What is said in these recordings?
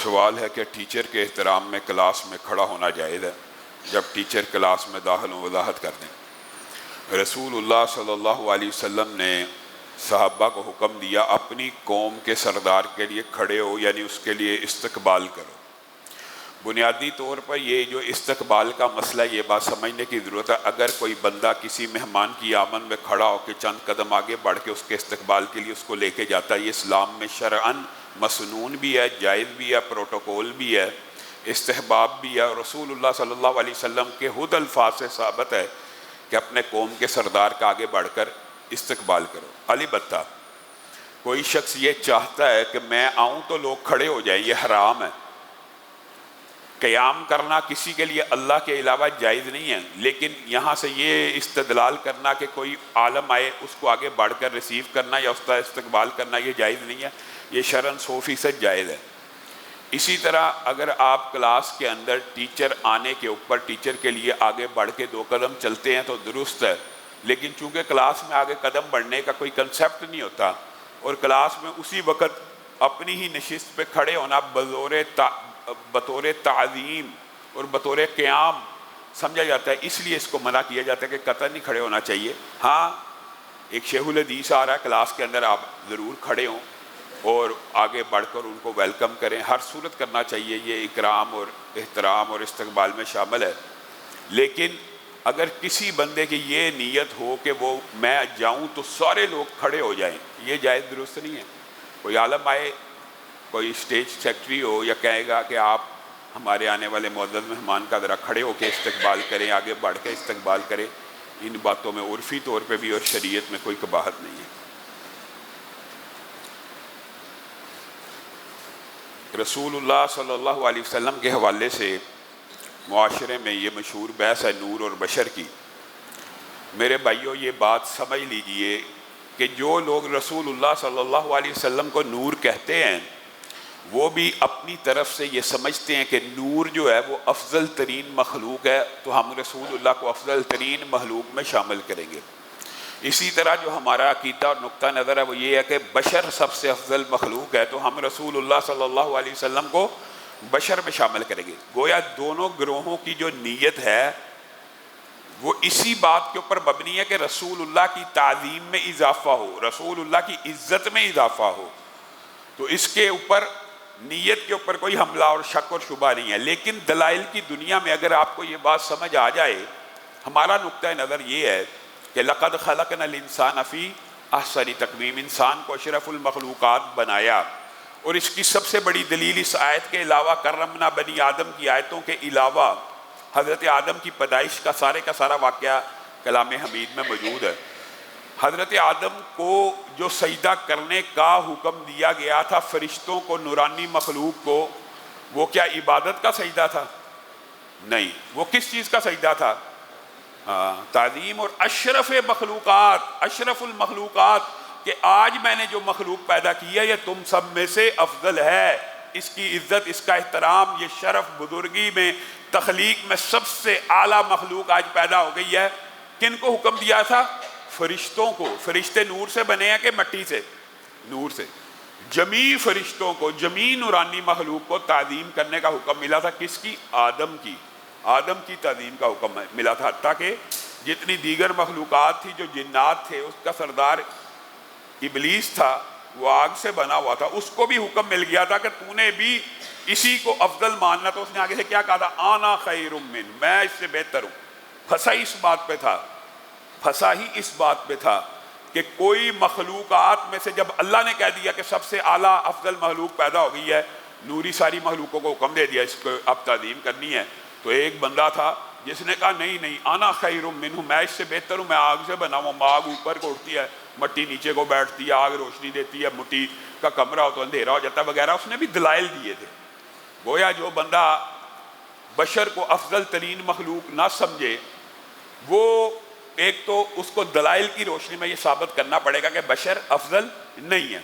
سوال ہے کہ ٹیچر کے احترام میں کلاس میں کھڑا ہونا جائز ہے؟ جب ٹیچر کلاس میں داخل ہوں وضاحت کر دیں۔ رسول اللہ صلی اللہ علیہ وسلم نے صحابہ کو حکم دیا اپنی قوم کے سردار کے لیے کھڑے ہو، یعنی اس کے لیے استقبال کرو۔ بنیادی طور پر یہ جو استقبال کا مسئلہ، یہ بات سمجھنے کی ضرورت ہے، اگر کوئی بندہ کسی مہمان کی آمد میں کھڑا ہو کے چند قدم آگے بڑھ کے اس کے استقبال کے لیے اس کو لے کے جاتا ہے، یہ اسلام میں شرعاً مسنون بھی ہے، جائز بھی ہے، پروٹوکول بھی ہے، استحباب بھی ہے، اور رسول اللہ صلی اللہ علیہ وسلم کے خود الفاظ سے ثابت ہے کہ اپنے قوم کے سردار کا آگے بڑھ کر استقبال کرو۔ البتہ کوئی شخص یہ چاہتا ہے کہ میں آؤں تو لوگ کھڑے ہو جائیں، یہ حرام ہے۔ قیام کرنا کسی کے لیے اللہ کے علاوہ جائز نہیں ہے، لیکن یہاں سے یہ استدلال کرنا کہ کوئی عالم آئے اس کو آگے بڑھ کر ریسیو کرنا یا اس کا استقبال کرنا یہ جائز نہیں ہے، یہ شرعاً 100% جائز ہے۔ اسی طرح اگر آپ کلاس کے اندر ٹیچر آنے کے اوپر ٹیچر کے لیے آگے بڑھ کے 2 قدم چلتے ہیں تو درست ہے، لیکن چونکہ کلاس میں آگے قدم بڑھنے کا کوئی کنسیپٹ نہیں ہوتا اور کلاس میں اسی وقت اپنی ہی نشست پہ کھڑے ہونا بطور تعظیم اور بطور قیام سمجھا جاتا ہے، اس لیے اس کو منع کیا جاتا ہے کہ قطعاً نہیں کھڑے ہونا چاہیے۔ ہاں، ایک شیخ الحدیث آ رہا ہے کلاس کے اندر، آپ ضرور کھڑے ہوں اور آگے بڑھ کر ان کو ویلکم کریں، ہر صورت کرنا چاہیے، یہ اکرام اور احترام اور استقبال میں شامل ہے۔ لیکن اگر کسی بندے کی یہ نیت ہو کہ وہ میں جاؤں تو سارے لوگ کھڑے ہو جائیں، یہ جائز درست نہیں ہے۔ کوئی عالم آئے، کوئی اسٹیج سیکٹری ہو یا کہے گا کہ آپ ہمارے آنے والے معزز مہمان کا ذرا کھڑے ہو کے استقبال کریں، آگے بڑھ کے استقبال کریں، ان باتوں میں عرفی طور پہ بھی اور شریعت میں کوئی قباحت نہیں ہے۔ رسول اللہ صلی اللہ علیہ وسلم کے حوالے سے معاشرے میں یہ مشہور بحث ہے نور اور بشر کی۔ میرے بھائیوں، یہ بات سمجھ لیجئے کہ جو لوگ رسول اللہ صلی اللہ علیہ وسلم کو نور کہتے ہیں وہ بھی اپنی طرف سے یہ سمجھتے ہیں کہ نور جو ہے وہ افضل ترین مخلوق ہے، تو ہم رسول اللہ کو افضل ترین مخلوق میں شامل کریں گے۔ اسی طرح جو ہمارا عقیدہ اور نقطہ نظر ہے وہ یہ ہے کہ بشر سب سے افضل مخلوق ہے، تو ہم رسول اللہ صلی اللہ علیہ وسلم کو بشر میں شامل کریں گے۔ گویا دونوں گروہوں کی جو نیت ہے وہ اسی بات کے اوپر مبنی ہے کہ رسول اللہ کی تعظیم میں اضافہ ہو، رسول اللہ کی عزت میں اضافہ ہو، تو اس کے اوپر نیت کے اوپر کوئی حملہ اور شک اور شبہ نہیں ہے۔ لیکن دلائل کی دنیا میں اگر آپ کو یہ بات سمجھ آ جائے، ہمارا نقطہ نظر یہ ہے کہ لقد خلقنا الانسان فی احسن تقویم، انسان کو اشرف المخلوقات بنایا، اور اس کی سب سے بڑی دلیل اس آیت کے علاوہ کرمنا بنی آدم کی آیتوں کے علاوہ حضرت آدم کی پیدائش کا سارا واقعہ کلام حمید میں موجود ہے۔ حضرت آدم کو جو سجدہ کرنے کا حکم دیا گیا تھا فرشتوں کو، نورانی مخلوق کو، وہ کیا عبادت کا سجدہ تھا؟ نہیں، وہ کس چیز کا سجدہ تھا؟ تعظیم اور اشرف مخلوقات، اشرف المخلوقات، کہ آج میں نے جو مخلوق پیدا کی ہے یہ تم سب میں سے افضل ہے، اس کی عزت، اس کا احترام، یہ شرف، بزرگی میں، تخلیق میں سب سے اعلیٰ مخلوق آج پیدا ہو گئی ہے۔ کن کو حکم دیا تھا؟ فرشتوں کو۔ فرشتے نور سے بنے ہیں کہ مٹی سے؟ نور سے۔ جمیع فرشتوں کو، جمیع نورانی مخلوق کو تعظیم کرنے کا حکم ملا تھا، کس کی؟ آدم کی۔ آدم کی تعظیم کا حکم ملا تھا، حتیٰ کہ جتنی دیگر مخلوقات تھی، جو جنات تھے، اس کا سردار ابلیس تھا، وہ آگ سے بنا ہوا تھا، اس کو بھی حکم مل گیا تھا کہ تو نے بھی اسی کو افضل ماننا، تو اس نے آگے سے کیا کہا تھا؟ آنا خیر من، میں اس سے بہتر ہوں۔ پھنسا ہی اس بات پہ تھا کہ کوئی مخلوقات میں سے جب اللہ نے کہہ دیا کہ سب سے اعلیٰ افضل مخلوق پیدا ہو گئی ہے، نوری ساری مخلوقوں کو حکم دے دیا اس کو اب تعظیم کرنی ہے، تو ایک بندہ تھا جس نے کہا نہیں، آنا خیر منہ، میں اس سے بہتر ہوں، میں آگ سے بنا ہوں، آگ اوپر کو اٹھتی ہے، مٹی نیچے کو بیٹھتی ہے، آگ روشنی دیتی ہے، مٹی کا کمرہ ہو تو اندھیرا ہو جاتا ہے وغیرہ، اس نے بھی دلائل دیے تھے۔ گویا جو بندہ بشر کو افضل ترین مخلوق نہ سمجھے، وہ ایک تو اس کو دلائل کی روشنی میں یہ ثابت کرنا پڑے گا کہ بشر افضل نہیں ہے۔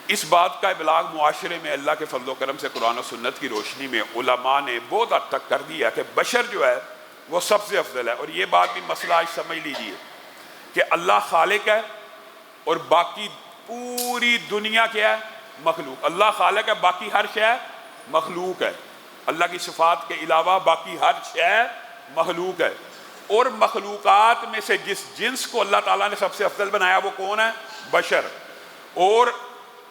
اس بات کا ابلاغ معاشرے میں اللہ کے فضل و کرم سے قرآن و سنت کی روشنی میں علماء نے بہت حد تک کر دیا کہ بشر جو ہے وہ سب سے افضل ہے۔ اور یہ بات بھی مسئلہ آج سمجھ لیجئے کہ اللہ خالق ہے اور باقی پوری دنیا کیا ہے؟ مخلوق. اللہ خالق ہے، باقی ہر شے مخلوق ہے. اللہ کی صفات کے علاوہ باقی ہر شے مخلوق ہے. اور مخلوقات میں سے جس جنس کو اللہ تعالیٰ نے سب سے افضل بنایا وہ کون ہے؟ بشر. اور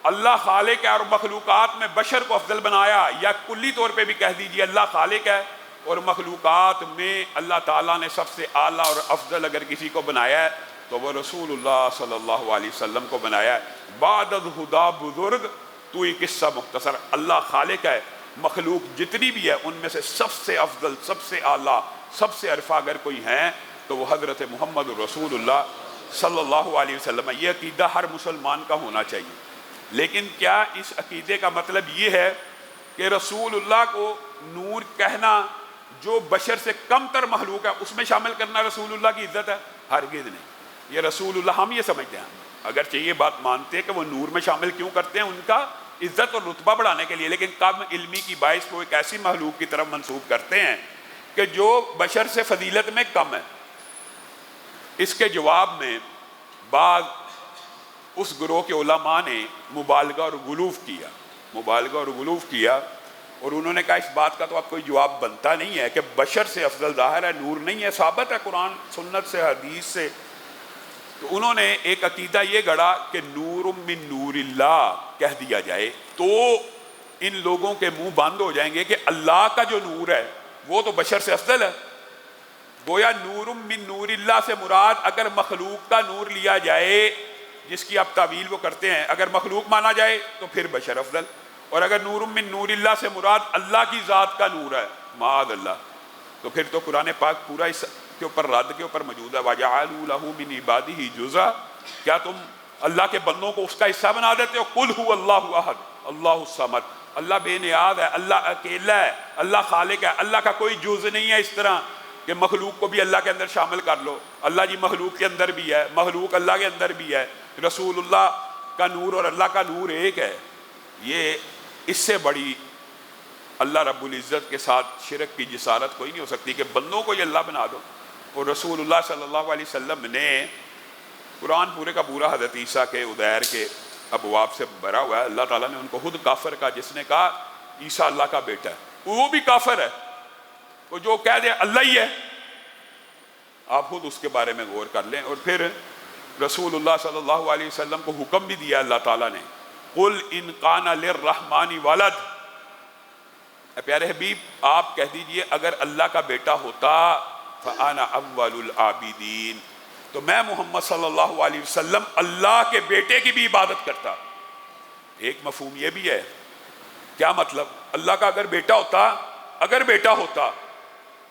اللہ خالق ہے اور مخلوقات میں بشر کو افضل بنایا، یا کلی طور پہ بھی کہہ دیجئے اللہ خالق ہے اور مخلوقات میں اللہ تعالیٰ نے سب سے اعلیٰ اور افضل اگر کسی کو بنایا ہے تو وہ رسول اللہ صلی اللہ علیہ وسلم کو بنایا ہے. بعد الہدا بزرگ تو یہ قصہ مختصر. اللہ خالق ہے، مخلوق جتنی بھی ہے ان میں سے سب سے افضل، سب سے اعلیٰ، سب سے عرفہ اگر کوئی ہیں تو وہ حضرت محمد رسول اللہ صلی اللہ علیہ وسلم. یہ عقیدہ ہر مسلمان کا ہونا چاہیے. لیکن کیا اس عقیدے کا مطلب یہ ہے کہ رسول اللہ کو نور کہنا جو بشر سے کم تر مخلوق ہے اس میں شامل کرنا رسول اللہ کی عزت ہے؟ ہرگز نہیں. یہ رسول اللہ ہم یہ سمجھتے ہیں، اگرچہ یہ بات مانتے ہیں کہ وہ نور میں شامل کیوں کرتے ہیں، ان کا عزت اور رتبہ بڑھانے کے لیے، لیکن کم علمی کی باعث کو ایک ایسی مخلوق کی طرف منسوب کرتے ہیں کہ جو بشر سے فضیلت میں کم ہے. اس کے جواب میں بعض اس گروہ کے علماء نے مبالغہ اور غلوف کیا اور انہوں نے کہا اس بات کا تو اب کوئی جواب بنتا نہیں ہے کہ بشر سے افضل ظاہر ہے، نور نہیں ہے، ثابت ہے قرآن سنت سے، حدیث سے. تو انہوں نے ایک عقیدہ یہ گڑھا کہ نور من نور اللہ کہہ دیا جائے تو ان لوگوں کے منہ بند ہو جائیں گے کہ اللہ کا جو نور ہے وہ تو بشر سے افضل ہے. گویا نور من نور اللہ سے مراد اگر مخلوق کا نور لیا جائے جس کی آپ تعویل وہ کرتے ہیں، اگر مخلوق مانا جائے تو پھر بشر افضل، اور اگر نور من نور اللہ سے مراد اللہ کی ذات کا نور ہے معاذ اللہ تو پھر تو قرآن پاک پورا اس کے اوپر رد کے اوپر موجود ہے. وَجَعَلُوا لَهُ مِنْ عِبَادِهِ جُزْءًا، کیا تم اللہ کے بندوں کو اس کا حصہ بنا دیتے ہو؟ قُلْ هُوَ اللَّهُ أَحَدٌ اللَّهُ الصَّمَدُ. اللہ بے نیاز ہے، اللہ اکیلا ہے، اللہ خالق ہے، اللہ کا کوئی جز نہیں ہے اس طرح کہ مخلوق کو بھی اللہ کے اندر شامل کر لو. اللہ جی مخلوق کے اندر بھی ہے، مخلوق اللہ کے اندر بھی ہے. رسول اللہ کا نور اور اللہ کا نور ایک ہے. یہ اس سے بڑی اللہ رب العزت کے ساتھ شرک کی جسارت کوئی نہیں ہو سکتی کہ بندوں کو یہ اللہ بنا دو. اور رسول اللہ صلی اللہ علیہ وسلم نے قرآن پورے کا پورا حضرت عیسیٰ کے عزیر کے ابواب سے بھرا ہوا ہے. اللہ تعالیٰ نے ان کو خود کافر کہا. جس نے کہا عیسیٰ اللہ کا بیٹا ہے وہ بھی کافر ہے. وہ جو کہہ دے اللہ ہی ہے، آپ خود اس کے بارے میں غور کر لیں. اور پھر رسول اللہ صلی اللہ علیہ وسلم کو حکم بھی دیا اللہ تعالیٰ نے، قُلْ إِنْ قَانَ لِلرَّحْمَنِ وَلَدٌ. اے پیارے حبیب آپ کہہ دیجئے اگر اللہ کا بیٹا ہوتا فَأَنَا أَوَّلُ الْعَابِدِينَ، تو میں محمد صلی اللہ علیہ وسلم اللہ کے بیٹے کی بھی عبادت کرتا. ایک مفہوم یہ بھی ہے. کیا مطلب؟ اللہ کا اگر بیٹا ہوتا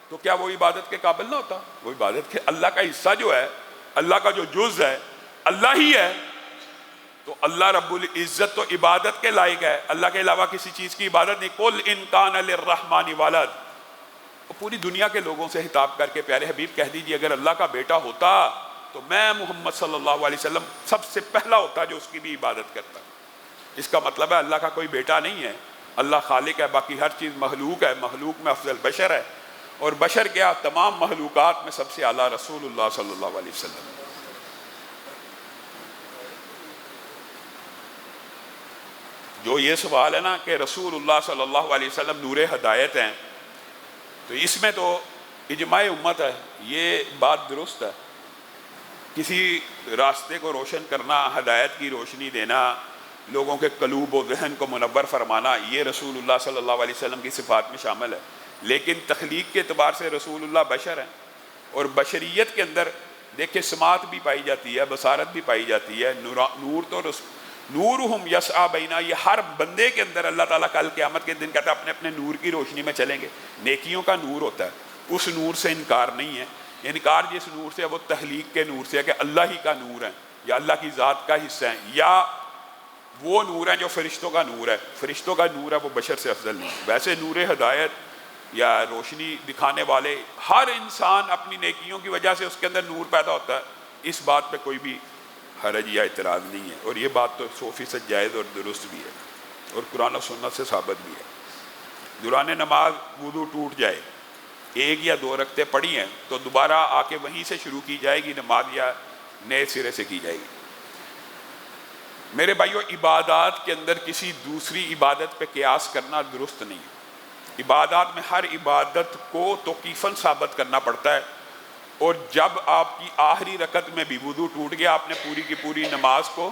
تو کیا وہ عبادت کے قابل نہ ہوتا؟ وہ عبادت کے اللہ کا حصہ جو ہے، اللہ کا جو جز ہے اللہ ہی ہے. تو اللہ رب العزت تو عبادت کے لائق ہے، اللہ کے علاوہ کسی چیز کی عبادت نہیں. قُلْ إِنْ كَانَ لِلرَّحْمَنِ وَلَدٌ. پوری دنیا کے لوگوں سے خطاب کر کے پیارے حبیب کہہ دیجئے اگر اللہ کا بیٹا ہوتا تو میں محمد صلی اللہ علیہ وسلم سب سے پہلا ہوتا جو اس کی بھی عبادت کرتا. اس کا مطلب ہے اللہ کا کوئی بیٹا نہیں ہے، اللہ خالق ہے، باقی ہر چیز مخلوق ہے، مخلوق میں افضل بشر ہے، اور بشر کیا تمام مخلوقات میں سب سے اعلیٰ رسول اللہ صلی اللہ علیہ وسلم. جو یہ سوال ہے نا کہ رسول اللہ صلی اللہ علیہ وسلم نور ہدایت ہیں، تو اس میں تو اجماع امت ہے، یہ بات درست ہے. کسی راستے کو روشن کرنا، ہدایت کی روشنی دینا، لوگوں کے قلوب و ذہن کو منور فرمانا، یہ رسول اللہ صلی اللہ علیہ وسلم کی صفات میں شامل ہے. لیکن تخلیق کے اعتبار سے رسول اللہ بشر ہیں، اور بشریت کے اندر دیکھیں سماعت بھی پائی جاتی ہے، بصارت بھی پائی جاتی ہے. نور تو نورہم یسعی بینا، یہ ہر بندے کے اندر اللہ تعالیٰ کل قیامت کے دن کہتا ہے اپنے اپنے نور کی روشنی میں چلیں گے. نیکیوں کا نور ہوتا ہے، اس نور سے انکار نہیں ہے. انکار جس نور سے ہے وہ تخلیق کے نور سے ہے کہ اللہ ہی کا نور ہے یا اللہ کی ذات کا حصہ ہے، یا وہ نور ہے جو فرشتوں کا نور ہے. فرشتوں کا نور ہے وہ بشر سے افضل نہیں. ویسے نور ہدایت یا روشنی دکھانے والے ہر انسان اپنی نیکیوں کی وجہ سے اس کے اندر نور پیدا ہوتا ہے. اس بات پہ کوئی بھی حرج یا اعتراض نہیں ہے، اور یہ بات تو 100% جائز اور درست بھی ہے اور قرآن و سنت سے ثابت بھی ہے. دوران نماز وضو ٹوٹ جائے، 1 یا 2 رکعتیں پڑھی ہیں تو دوبارہ آ کے وہیں سے شروع کی جائے گی نماز یا نئے سرے سے کی جائے گی؟ میرے بھائیو، عبادات کے اندر کسی دوسری عبادت پہ قیاس کرنا درست نہیں ہے۔ عبادات میں ہر عبادت کو توقیفاً ثابت کرنا پڑتا ہے، اور جب آپ کی آخری رکعت میں بھی وضو ٹوٹ گیا، آپ نے پوری کی پوری نماز کو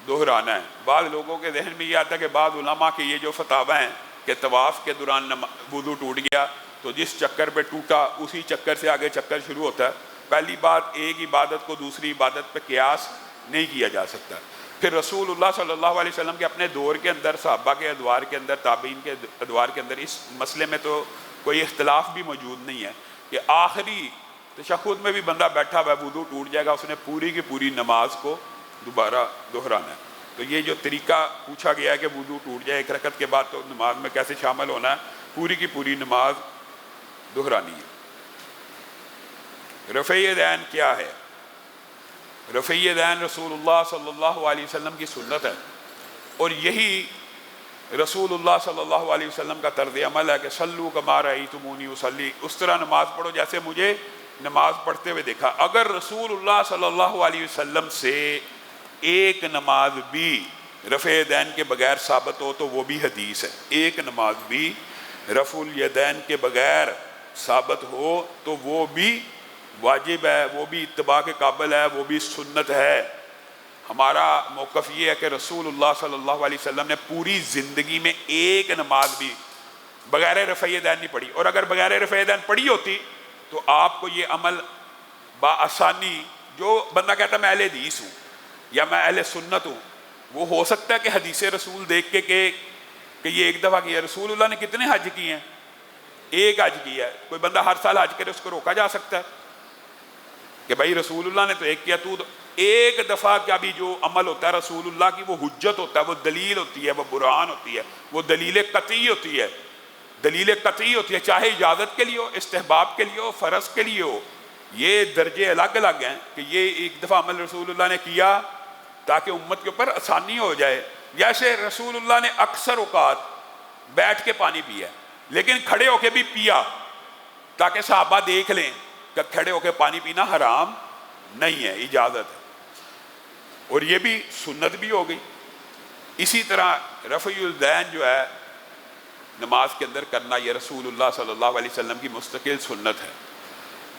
دہرانا ہے۔ بعض لوگوں کے ذہن میں یہ آتا ہے کہ بعض علماء کے یہ جو فتاوی ہیں کہ طواف کے دوران وضو ٹوٹ گیا تو جس چکر پہ ٹوٹا اسی چکر سے آگے چکر شروع ہوتا ہے۔ پہلی بات، ایک عبادت کو دوسری عبادت پہ قیاس نہیں کیا جا سکتا۔ پھر رسول اللہ صلی اللہ علیہ وسلم کے اپنے دور کے اندر، صحابہ کے ادوار کے اندر، تابعین کے ادوار کے اندر اس مسئلے میں تو کوئی اختلاف بھی موجود نہیں ہے کہ آخری تشہد میں بھی بندہ بیٹھا ہوا ہے، وضو ٹوٹ جائے گا، اس نے پوری کی پوری نماز کو دوبارہ دہرانا ہے۔ تو یہ جو طریقہ پوچھا گیا ہے کہ وضو ٹوٹ جائے ایک رکعت کے بعد تو نماز میں کیسے شامل ہونا ہے، پوری کی پوری نماز دہرانی ہے۔ رفع یدین کیا ہے؟ رفع یدین رسول اللہ صلی اللہ علیہ وسلم کی سنت ہے، اور یہی رسول اللہ صلی اللہ علیہ وسلم کا طرز عمل ہے کہ صلو کما رأیتمونی اصلی، اس طرح نماز پڑھو جیسے مجھے نماز پڑھتے ہوئے دیکھا۔ اگر رسول اللہ صلی اللہ علیہ وسلم سے ایک نماز بھی رفع یدین کے بغیر ثابت ہو تو وہ بھی حدیث ہے۔ ایک نماز بھی رفع الیدین کے بغیر ثابت ہو تو وہ بھی واجب ہے، وہ بھی اتباع کے قابل ہے، وہ بھی سنت ہے۔ ہمارا موقف یہ ہے کہ رسول اللہ صلی اللہ علیہ وسلم نے پوری زندگی میں ایک نماز بھی بغیر رفع یدین نہیں پڑھی، اور اگر بغیر رفع یدین پڑھی ہوتی تو آپ کو یہ عمل بآسانی، جو بندہ کہتا ہے میں اہل حدیث ہوں یا میں اہل سنت ہوں، وہ ہو سکتا ہے کہ حدیث رسول دیکھ کے کہ یہ ایک دفعہ کیا۔ رسول اللہ نے کتنے حج کیے ہیں؟ ایک حج کیا ہے۔ کوئی بندہ ہر سال حج کرے، اس کو روکا جا سکتا ہے کہ بھائی رسول اللہ نے تو ایک کیا، تو ایک دفعہ کا بھی جو عمل ہوتا ہے رسول اللہ کی، وہ حجت ہوتا ہے، وہ دلیل ہوتی ہے، وہ برہان ہوتی ہے، وہ دلیل قطعی ہوتی ہے۔ دلیل قطعی ہوتی ہے، چاہے اجازت کے لیے ہو، استحباب کے لیے ہو، فرض کے لیے ہو۔ یہ درجے الگ الگ ہیں کہ یہ ایک دفعہ عمل رسول اللہ نے کیا تاکہ امت کے اوپر آسانی ہو جائے۔ جیسے رسول اللہ نے اکثر اوقات بیٹھ کے پانی پیا لیکن کھڑے ہو کے بھی پیا تاکہ صحابہ دیکھ لیں کہ کھڑے ہو کے پانی پینا حرام نہیں ہے، اجازت ہے، اور یہ بھی سنت بھی ہو گئی۔ اسی طرح رفع الیدین جو ہے نماز کے اندر کرنا، یہ رسول اللہ صلی اللہ علیہ وسلم کی مستقل سنت ہے،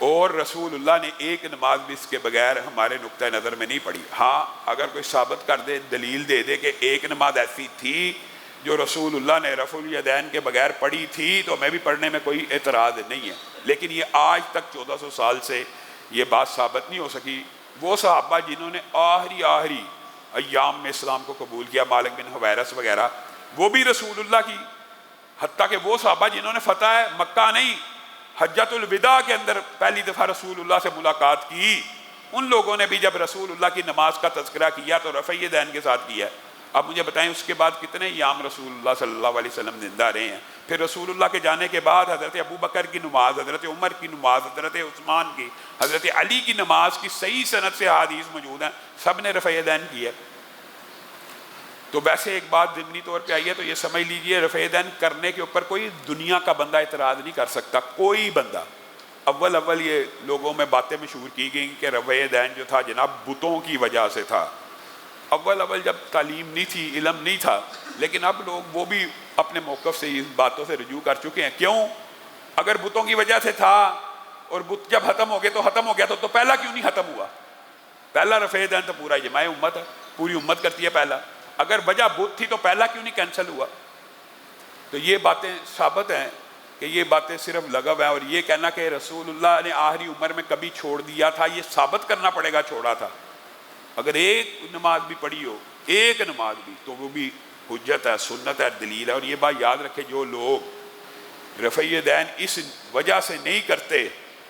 اور رسول اللہ نے ایک نماز بھی اس کے بغیر ہمارے نقطہ نظر میں نہیں پڑھی۔ ہاں اگر کوئی ثابت کر دے، دلیل دے دے کہ ایک نماز ایسی تھی جو رسول اللہ نے رفع الیدین کے بغیر پڑھی تھی، تو ہمیں بھی پڑھنے میں کوئی اعتراض نہیں ہے، لیکن یہ آج تک 1400 سال سے یہ بات ثابت نہیں ہو سکی۔ وہ صحابہ جنہوں نے آخری ایام میں اسلام کو قبول کیا، مالک بن حویرث وغیرہ، وہ بھی رسول اللہ کی، حتیٰ کہ وہ صحابہ جنہوں نے فتح مکہ نہیں، حجۃ الوداع کے اندر پہلی دفعہ رسول اللہ سے ملاقات کی، ان لوگوں نے بھی جب رسول اللہ کی نماز کا تذکرہ کیا تو رفع یدین کے ساتھ کیا۔ اب مجھے بتائیں اس کے بعد کتنے ایام رسول اللہ صلی اللہ علیہ وسلم زندہ رہے ہیں؟ پھر رسول اللہ کے جانے کے بعد حضرت ابو بکر کی نماز، حضرت عمر کی نماز، حضرت عثمان کی، حضرت علی کی نماز کی صحیح سند سے حدیث موجود ہیں، سب نے رفع یدین کی ہے۔ تو ویسے ایک بات ضمنی طور پہ آئی ہے تو یہ سمجھ لیجئے، رفع یدین کرنے کے اوپر کوئی دنیا کا بندہ اعتراض نہیں کر سکتا، کوئی بندہ۔ اول یہ لوگوں میں باتیں مشہور کی گئیں کہ رفع یدین جو تھا جناب بتوں کی وجہ سے تھا۔ اول جب تعلیم نہیں تھی، علم نہیں تھا، لیکن اب لوگ وہ بھی اپنے موقف سے اس باتوں سے رجوع کر چکے ہیں۔ کیوں؟ اگر بتوں کی وجہ سے تھا اور بت جب ختم ہو گئے تو ختم ہو گیا، تو پہلا کیوں نہیں ختم ہوا؟ پہلا رفع یدین تو پورا اجماع امت ہے، پوری امت کرتی ہے پہلا۔ اگر وجہ بت تھی تو پہلا کیوں نہیں کینسل ہوا؟ تو یہ باتیں ثابت ہیں کہ یہ باتیں صرف لغو ہیں، اور یہ کہنا کہ رسول اللہ نے آخری عمر میں کبھی چھوڑ دیا تھا، یہ ثابت کرنا پڑے گا چھوڑا تھا۔ اگر ایک نماز بھی پڑھی ہو، ایک نماز بھی، تو وہ بھی حجت ہے، سنت ہے، دلیل ہے۔ اور یہ بات یاد رکھے، جو لوگ رفع یدین اس وجہ سے نہیں کرتے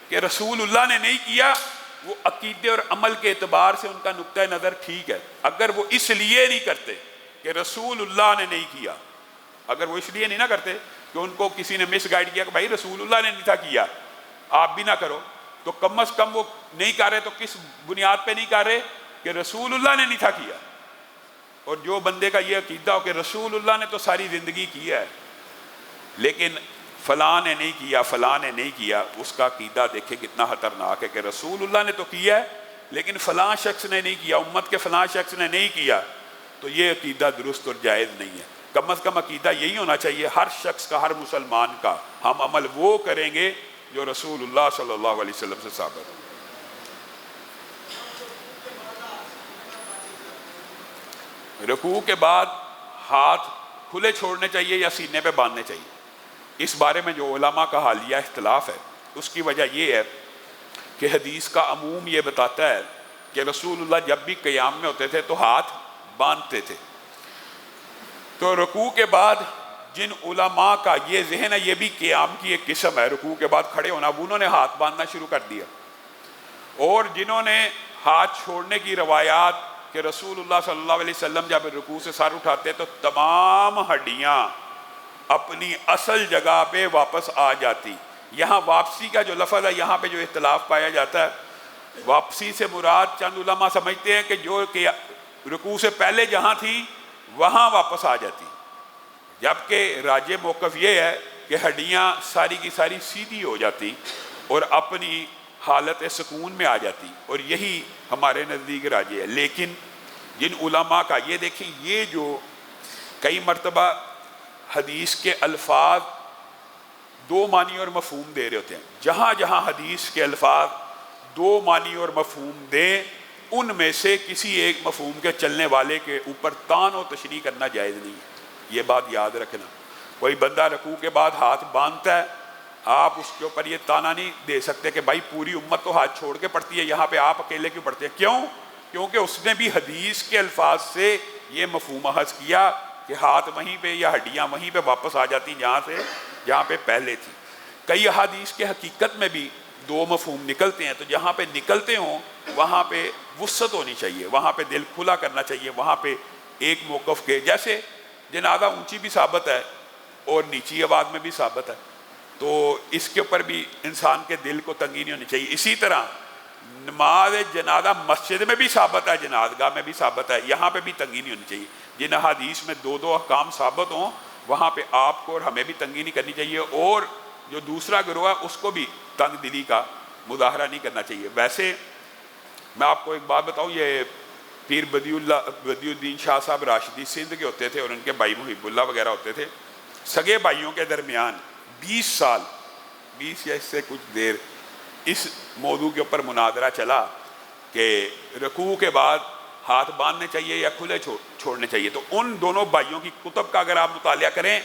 کہ رسول اللہ نے نہیں کیا، وہ عقیدے اور عمل کے اعتبار سے ان کا نقطہ نظر ٹھیک ہے۔ اگر وہ اس لیے نہیں کرتے کہ رسول اللہ نے نہیں کیا، اگر وہ اس لیے نہیں نہ کرتے کہ ان کو کسی نے مس گائیڈ کیا کہ بھائی رسول اللہ نے نہیں تھا کیا، آپ بھی نہ کرو، تو کم از کم وہ نہیں کر رہے تو کس بنیاد پہ نہیں کر رہے؟ کہ رسول اللہ نے نہیں تھا کیا۔ اور جو بندے کا یہ عقیدہ ہو کہ رسول اللہ نے تو ساری زندگی کیا ہے لیکن فلاں نے نہیں کیا، فلاں نے نہیں کیا، اس کا عقیدہ دیکھیں کتنا خطرناک ہے کہ رسول اللہ نے تو کیا ہے لیکن فلاں شخص نے نہیں کیا، امت کے فلاں شخص نے نہیں کیا، تو یہ عقیدہ درست اور جائز نہیں ہے۔ کم از کم عقیدہ یہی ہونا چاہیے ہر شخص کا، ہر مسلمان کا، ہم عمل وہ کریں گے جو رسول اللہ صلی اللہ علیہ وسلم سے ثابت ہو۔ رکوع کے بعد ہاتھ کھلے چھوڑنے چاہیے یا سینے پہ باندھنے چاہیے، اس بارے میں جو علماء کا حالیہ اختلاف ہے اس کی وجہ یہ ہے کہ حدیث کا عموم یہ بتاتا ہے کہ رسول اللہ جب بھی قیام میں ہوتے تھے تو ہاتھ باندھتے تھے۔ تو رکوع کے بعد جن علماء کا یہ ذہن ہے، یہ بھی قیام کی ایک قسم ہے، رکوع کے بعد کھڑے ہونا، اب انہوں نے ہاتھ باندھنا شروع کر دیا۔ اور جنہوں نے ہاتھ چھوڑنے کی روایات کہ رسول اللہ صلی اللہ علیہ وسلم جب رکوع سے سر اٹھاتے تو تمام ہڈیاں اپنی اصل جگہ پہ واپس آ جاتی۔ یہاں واپسی کا جو لفظ ہے، یہاں پہ جو اختلاف پایا جاتا ہے، واپسی سے مراد چند علماء سمجھتے ہیں کہ جو کہ رکوع سے پہلے جہاں تھی وہاں واپس آ جاتی، جبکہ راجح موقف یہ ہے کہ ہڈیاں ساری کی ساری سیدھی ہو جاتی اور اپنی حالت سکون میں آ جاتی، اور یہی ہمارے نزدیک راجح ہے۔ لیکن جن علماء کا یہ دیکھیں، یہ جو کئی مرتبہ حدیث کے الفاظ دو معنی اور مفہوم دے رہے ہوتے ہیں، جہاں جہاں حدیث کے الفاظ دو معنی اور مفہوم دیں، ان میں سے کسی ایک مفہوم کے چلنے والے کے اوپر طعن و تشریح کرنا جائز نہیں ہے۔ یہ بات یاد رکھنا، کوئی بندہ رکوع کے بعد ہاتھ باندھتا ہے، آپ اس کے اوپر یہ طعنہ نہیں دے سکتے کہ بھائی پوری امت تو ہاتھ چھوڑ کے پڑھتی ہے، یہاں پہ آپ اکیلے کیوں پڑھتے ہیں؟ کیوں؟ کیونکہ اس نے بھی حدیث کے الفاظ سے یہ مفہوم اخذ کیا کہ ہاتھ وہیں پہ یا ہڈیاں وہیں پہ واپس آ جاتی جہاں پہ پہلے تھی۔ کئی احادیث کے حقیقت میں بھی دو مفہوم نکلتے ہیں، تو جہاں پہ نکلتے ہوں وہاں پہ وسعت ہونی چاہیے، وہاں پہ دل کھلا کرنا چاہیے، وہاں پہ ایک موقف کے، جیسے جنازہ اونچی بھی ثابت ہے اور نیچی آواز میں بھی ثابت ہے، تو اس کے اوپر بھی انسان کے دل کو تنگی نہیں ہونی چاہیے۔ اسی طرح نماز جنازہ مسجد میں بھی ثابت ہے، جنازگاہ میں بھی ثابت ہے، یہاں پہ بھی تنگی نہیں ہونی چاہیے۔ جن احادیث میں دو دو احکام ثابت ہوں وہاں پہ آپ کو اور ہمیں بھی تنگی نہیں کرنی چاہیے، اور جو دوسرا گروہ ہے اس کو بھی تنگ دلی کا مظاہرہ نہیں کرنا چاہیے۔ ویسے میں آپ کو ایک بات بتاؤں، یہ پیر بدیع الدین شاہ صاحب راشدی سندھ کے ہوتے تھے اور ان کے بھائی محب اللہ وغیرہ ہوتے تھے، سگے بھائیوں کے درمیان 20 سال 20 یا اس سے کچھ دیر اس موضوع کے اوپر مناظرہ چلا کہ رکوع کے بعد ہاتھ باندھنے چاہیے یا کھلے چھوڑنے چاہیے۔ تو ان دونوں بھائیوں کی کتب کا اگر آپ مطالعہ کریں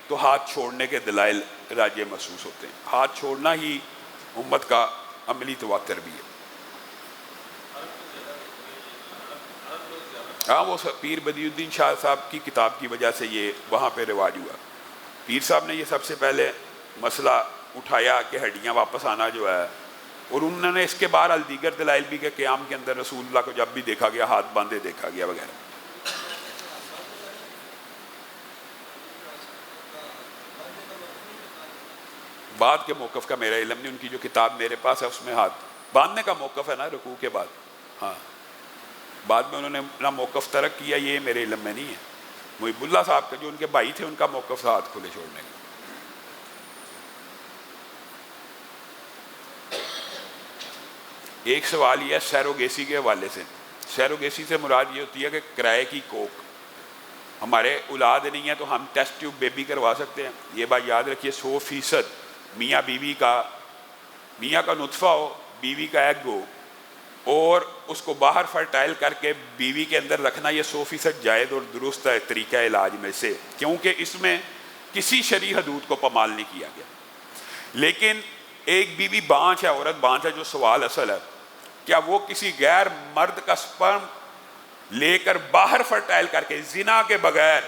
تو ہاتھ چھوڑنے کے دلائل راجح محسوس ہوتے ہیں، ہاتھ چھوڑنا ہی امت کا عملی تواتر بھی ہے۔ ہاں، وہ پیر بدیع الدین شاہ صاحب کی کتاب کی وجہ سے یہ وہاں پہ رواج ہوا۔ پیر صاحب نے یہ سب سے پہلے مسئلہ اٹھایا کہ ہڈیاں واپس آنا جو ہے، اور انہوں نے اس کے بہرحال دیگر دلائل بھی کہ قیام کے اندر رسول اللہ کو جب بھی دیکھا گیا ہاتھ باندھے دیکھا گیا وغیرہ۔ بعد کے موقف کا میرا علم نہیں، ان کی جو کتاب میرے پاس ہے اس میں ہاتھ باندھنے کا موقف ہے نا رکوع کے بعد، ہاں بعد میں انہوں نے اپنا موقف ترک کیا، یہ میرے علم میں نہیں ہے۔ محب اللہ صاحب کا جو ان کے بھائی تھے ان کا موقف تھا ہاتھ کھلے چھوڑنے کا۔ ایک سوال یہ ہے سیروگیسی کے حوالے سے، سیروگیسی سے مراد یہ ہوتی ہے کہ کرائے کی کوک، ہمارے اولاد نہیں ہے تو ہم ٹیسٹ ٹیوب بیبی کروا سکتے ہیں۔ یہ بات یاد رکھیے، 100% میاں بیوی کا، میاں کا نطفہ ہو، بیوی کا ایگ ہو، اور اس کو باہر فرٹائل کر کے بیوی کے اندر رکھنا، یہ 100% جائز اور درست ہے طریقہ علاج میں سے، کیونکہ اس میں کسی شرعی حدود کو پامال نہیں کیا گیا۔ لیکن ایک بیوی بانچ ہے، عورت بانچ ہے، جو سوال اصل ہے کیا وہ کسی غیر مرد کا سپرم لے کر باہر فرٹائل کر کے، زنا کے بغیر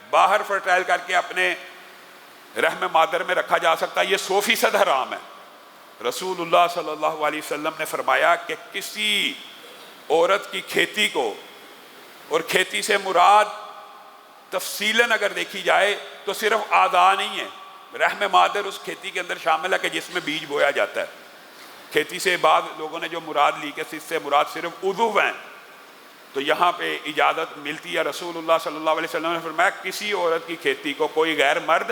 باہر فرٹائل کر کے اپنے رحم مادر میں رکھا جا سکتا ہے؟ یہ 100% حرام ہے۔ رسول اللہ صلی اللہ علیہ وسلم نے فرمایا کہ کسی عورت کی کھیتی کو، اور کھیتی سے مراد تفصیلاً اگر دیکھی جائے تو صرف اعضاء نہیں ہے، رحم مادر اس کھیتی کے اندر شامل ہے کہ جس میں بیج بویا جاتا ہے۔ کھیتی سے بعد لوگوں نے جو مراد لی کہ اس سے مراد صرف عضو ہیں، تو یہاں پہ اجازت ملتی ہے۔ رسول اللہ صلی اللہ علیہ وسلم نے فرمایا کسی عورت کی کھیتی کو کوئی غیر مرد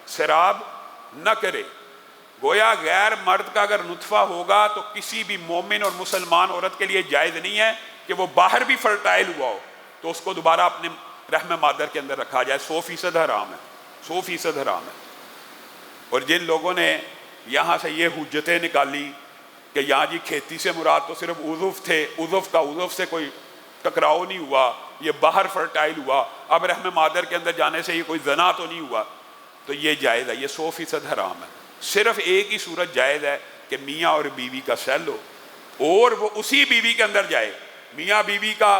سراب نہ کرے۔ گویا غیر مرد کا اگر نطفہ ہوگا تو کسی بھی مومن اور مسلمان عورت کے لیے جائز نہیں ہے کہ وہ باہر بھی فرٹائل ہوا ہو تو اس کو دوبارہ اپنے رحم مادر کے اندر رکھا جائے، 100% حرام ہے، 100% حرام ہے۔ اور جن لوگوں نے یہاں سے یہ حجتیں نکالی کہ یہاں جی کھیتی سے مراد تو صرف عضو تھے، عضو سے کوئی ٹکراؤ نہیں ہوا، یہ باہر فرٹائل ہوا، اب رحم مادر کے اندر جانے سے یہ کوئی زنا تو نہیں ہوا، تو یہ جائز ہے، یہ 100% حرام ہے۔ صرف ایک ہی صورت جائز ہے کہ میاں اور بیوی کا سیل ہو اور وہ اسی بیوی کے اندر جائے، میاں بیوی کا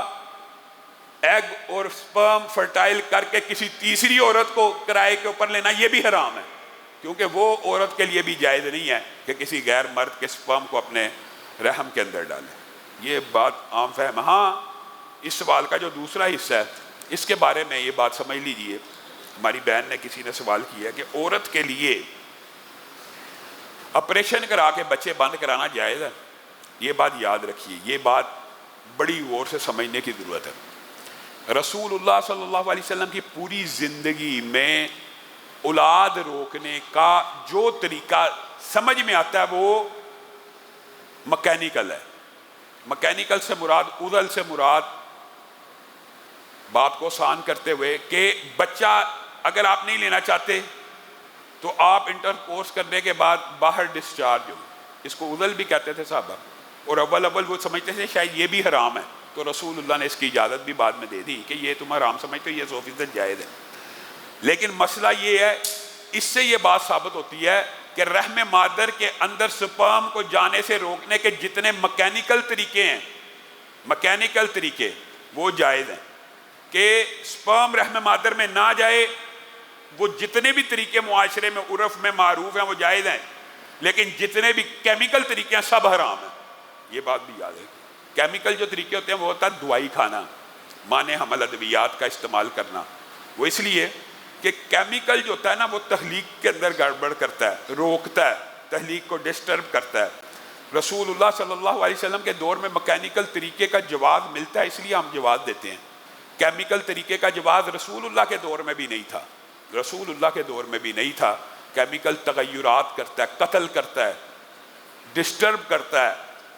ایگ اور سپرم فرٹائل کر کے کسی تیسری عورت کو کرائے کے اوپر لینا یہ بھی حرام ہے، کیونکہ وہ عورت کے لیے بھی جائز نہیں ہے کہ کسی غیر مرد کے سپرم کو اپنے رحم کے اندر ڈالے۔ یہ بات عام فہم۔ ہاں، اس سوال کا جو دوسرا حصہ ہے اس کے بارے میں یہ بات سمجھ لیجئے، ہماری بہن نے کسی نے سوال کیا کہ عورت کے لیے آپریشن کرا کے بچے بند کرانا جائز ہے؟ یہ بات یاد رکھیے، یہ بات بڑی غور سے سمجھنے کی ضرورت ہے۔ رسول اللہ صلی اللہ علیہ وسلم کی پوری زندگی میں اولاد روکنے کا جو طریقہ سمجھ میں آتا ہے وہ مکینیکل ہے۔ مکینیکل سے مراد، عضل سے مراد، بات کو آسان کرتے ہوئے کہ بچہ اگر آپ نہیں لینا چاہتے تو آپ انٹر کورس کرنے کے بعد باہر ڈسچارج ہو، اس کو عضل بھی کہتے تھے صحابہ، اور اول وہ سمجھتے تھے شاید یہ بھی حرام ہے، تو رسول اللہ نے اس کی اجازت بھی بعد میں دے دی کہ یہ تم حرام سمجھتے ہو، یہ 100% جائز ہے۔ لیکن مسئلہ یہ ہے، اس سے یہ بات ثابت ہوتی ہے کہ رحم مادر کے اندر سپرم کو جانے سے روکنے کے جتنے مکینیکل طریقے ہیں، مکینیکل طریقے وہ جائز ہیں کہ سپرم رحم مادر میں نہ جائے۔ وہ جتنے بھی طریقے معاشرے میں عرف میں معروف ہیں وہ جائز ہیں، لیکن جتنے بھی کیمیکل طریقے ہیں سب حرام ہیں، یہ بات بھی یاد ہے۔ کیمیکل جو طریقے ہوتے ہیں وہ ہوتا ہے دوائی کھانا، مانع حمل ادویات کا استعمال کرنا، وہ اس لیے کہ کیمیکل جو ہوتا ہے نا وہ تخلیق کے اندر گڑبڑ کرتا ہے، روکتا ہے، تخلیق کو ڈسٹرب کرتا ہے۔ رسول اللہ صلی اللہ علیہ وسلم کے دور میں مکینیکل طریقے کا جواز ملتا ہے، اس لیے ہم جواز دیتے ہیں۔ کیمیکل طریقے کا جواز رسول اللہ کے دور میں بھی نہیں تھا، رسول اللہ کے دور میں بھی نہیں تھا۔ کیمیکل تغیرات کرتا ہے، قتل کرتا ہے، ڈسٹرب کرتا ہے،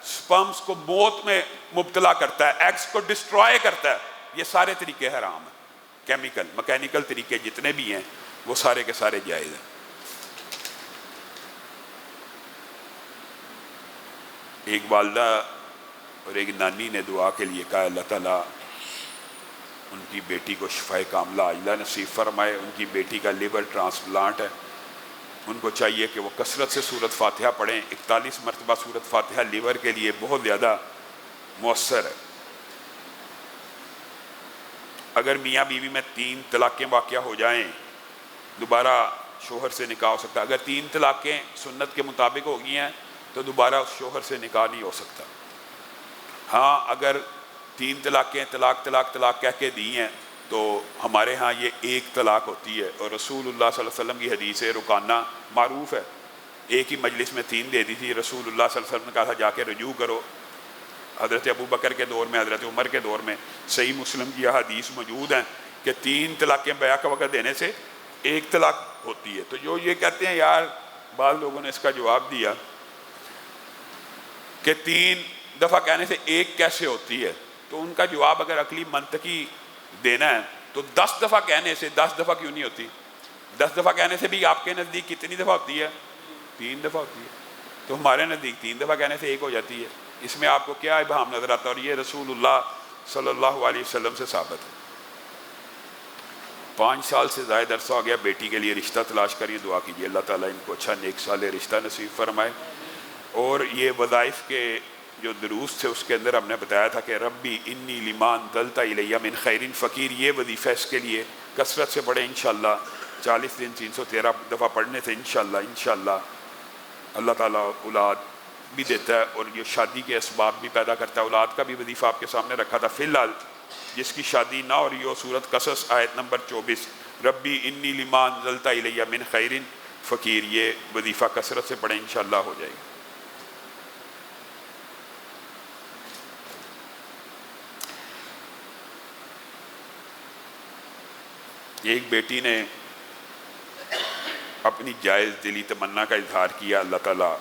سپرمز کو موت میں مبتلا کرتا ہے، ایگز کو ڈسٹروائے کرتا ہے، یہ سارے طریقے حرام ہیں۔ کیمیکل مکینیکل طریقے جتنے بھی ہیں وہ سارے کے سارے جائز ہیں۔ ایک والدہ اور ایک نانی نے دعا کے لیے کہا اللہ تعالیٰ ان کی بیٹی کو شفائے کاملہ عاجلہ نصیب فرمائے۔ ان کی بیٹی کا لیور ٹرانسپلانٹ ہے، ان کو چاہیے کہ وہ کثرت سے سورۃ فاتحہ پڑھیں، 41 مرتبہ سورۃ فاتحہ لیور کے لیے بہت زیادہ مؤثر ہے۔ اگر میاں بیوی میں 3 طلاقیں واقع ہو جائیں دوبارہ شوہر سے نکاح ہو سکتا ہے۔ اگر 3 طلاقیں سنت کے مطابق ہو گئی ہیں تو دوبارہ اس شوہر سے نکاح نہیں ہو سکتا۔ ہاں، اگر 3 طلاقیں طلاق کہہ کے دی ہیں تو ہمارے ہاں یہ 1 طلاق ہوتی ہے، اور رسول اللہ صلی اللہ علیہ وسلم کی حدیث رکانہ معروف ہے، ایک ہی مجلس میں 3 دے دی تھی۔ رسول اللہ صلی اللہ علیہ وسلم نے کہا تھا جا کے رجوع کرو۔ حضرت ابو بکر کے دور میں، حضرت عمر کے دور میں صحیح مسلم کی حدیث موجود ہیں کہ 3 طلاقیں بیع کا وقت دینے سے 1 طلاق ہوتی ہے۔ تو جو یہ کہتے ہیں یار، بعض لوگوں نے اس کا جواب دیا کہ 3 دفعہ کہنے سے 1 کیسے ہوتی ہے، تو ان کا جواب اگر عقلی منطقی دینا ہے تو 10 دفعہ کہنے سے 10 دفعہ کیوں نہیں ہوتی؟ 10 دفعہ کہنے سے بھی آپ کے نزدیک کتنی دفعہ ہوتی ہے؟ 3 دفعہ ہوتی ہے، تو ہمارے نزدیک 3 دفعہ کہنے سے 1 ہو جاتی ہے۔ اس میں آپ کو کیا ابہام نظر آتا ہے؟ اور یہ رسول اللہ صلی اللہ علیہ وسلم سے ثابت ہے۔ 5 سال سے زائد عرصہ ہو گیا، بیٹی کے لیے رشتہ تلاش کریے، دعا کیجیے اللہ تعالیٰ ان کو اچھا نیک صالح رشتہ نصیب فرمائے۔ اور یہ وظائف کے جو دروس تھے اس کے اندر ہم نے بتایا تھا کہ ربی انی لما انزلت الی من خیر فقیر، یہ وظیفہ اس کے لیے کثرت سے پڑھیں انشاءاللہ۔ 40 دن 313 دفعہ پڑھنے سے انشاءاللہ اللہ تعالیٰ اولاد بھی دیتا ہے، اور یہ شادی کے اسباب بھی پیدا کرتا ہے۔ اولاد کا بھی وظیفہ آپ کے سامنے رکھا تھا۔ فی الحال جس کی شادی نہ ہو رہی ہو، سورۃ قصص آیت نمبر 24، ربی انی لما انزلت الی من خیر فقیر، یہ وظیفہ کثرت سے پڑھیں انشاءاللہ ہو جائے گا۔ ایک بیٹی نے اپنی جائز دلی تمنا کا اظہار کیا، اللہ تعالیٰ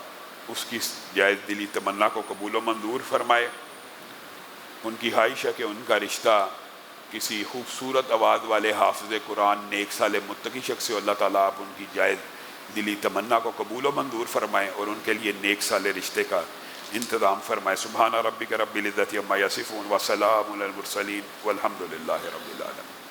اس کی جائز دلی تمنا کو قبول و منظور فرمائے۔ ان کی خواہش ہے کہ ان کا رشتہ کسی خوبصورت آواز والے حافظ قرآن نیک صالح متقی شخص سے اللہ تعالیٰ آپ ان کی جائز دلی تمنا کو قبول و منظور فرمائیں اور ان کے لیے نیک صالح رشتے کا انتظام فرمائیں۔ سبحان ربک رب العزت عما یصفون وسلام علی المرسلین والحمد للہ رب العالمین۔